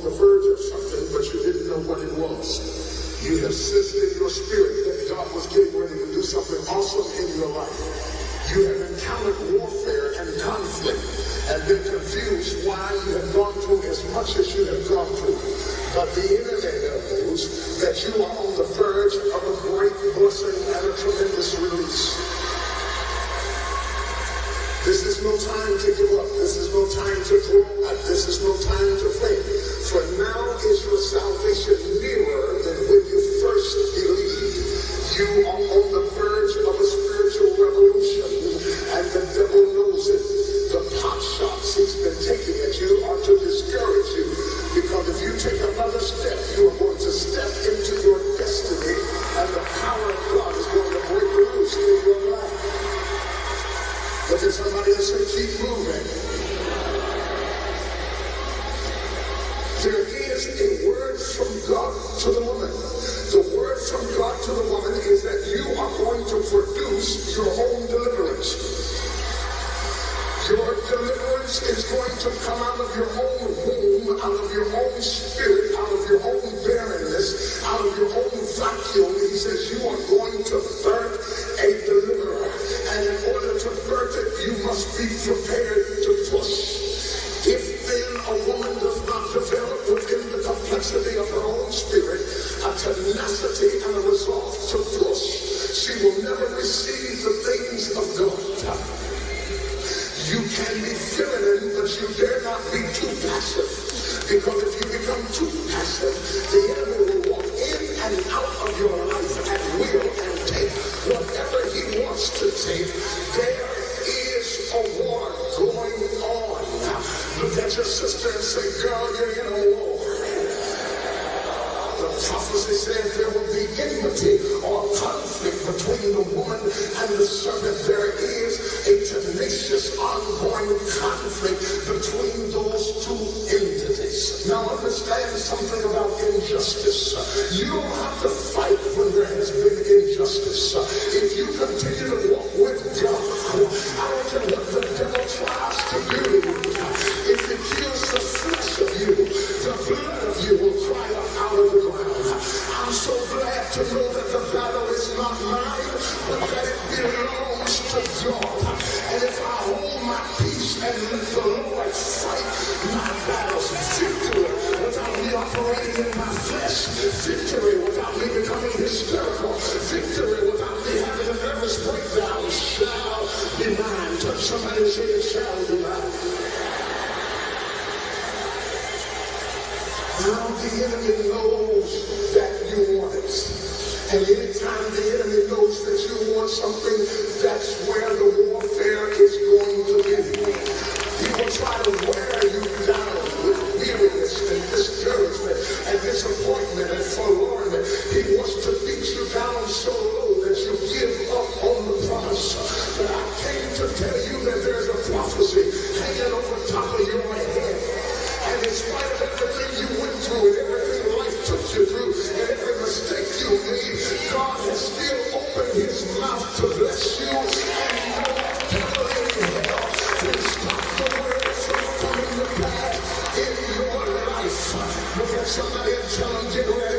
on the verge of something, but you didn't know what it was. You have sensed in your spirit that God was getting ready to do something awesome in your life. You have encountered warfare and conflict and been confused why you have gone through as much as you have gone through. But the enemy knows that you are on the verge of a great blessing and a tremendous release. This is no time to give up. This is no time to throw up. This is no time to faint. For now is your salvation nearer than when you first believed. You are on the verge of a spiritual revolution, and the devil knows it. The pot shots he's been taking at you are to discourage you, because if you take another step, you are going to step into your destiny, and the power of God is going to break loose in your life. Look at somebody and say, keep moving. There is a word from God to the woman. The word from God to the woman is that you are going to produce your own deliverance. Your deliverance is going to come out of your own womb, out of your own spirit, out of your own barrenness, out of your own vacuum. He says you are going to birth a deliverer. And in order to birth it, you must be prepared to push. If then a woman does not develop within the complexity of her own spirit a tenacity and a resolve to push, she will never receive the things of God. You can be feminine, but you dare not be too passive. Because if you become too passive, the enemy will walk in and out of your life at will and take whatever he wants to take. There is a war going on. Look at your sister and say, girl, you're in a war. The prophecy says there will be enmity or conflict between the woman and the serpent. There is a tenacious, ongoing conflict between those two entities. Now understand something about injustice. You don't have to fight when there has been injustice. If you continue to walk with God, I don't care what the devil tries to do. If it kills the flesh of you, the blood of you will cry out of the ground. I'm so glad to know that the battle is not mine, but that it belongs to God. And if I hold my peace and let the Lord fight my battles, victory without me operating in my flesh, victory without me becoming hysterical, victory without me having a nervous breakdown shall be mine. Touch somebody and say it shall be mine. Now the enemy knows that you want it. And anytime the enemy knows that you want something, that's where the warfare is going to be. He will try to wear you down with weariness and discouragement and disappointment and forlornness. He wants to beat you down so low that you give up on the promise. But I came to tell you that there's a prophecy hanging over top of your head. And in spite of everything you went through and everything life took you through and every mistake you made, God has still opened his mouth to bless you, and no devil in hell can stop the word from coming to pass in your life. Look at somebody and tell them, get ready.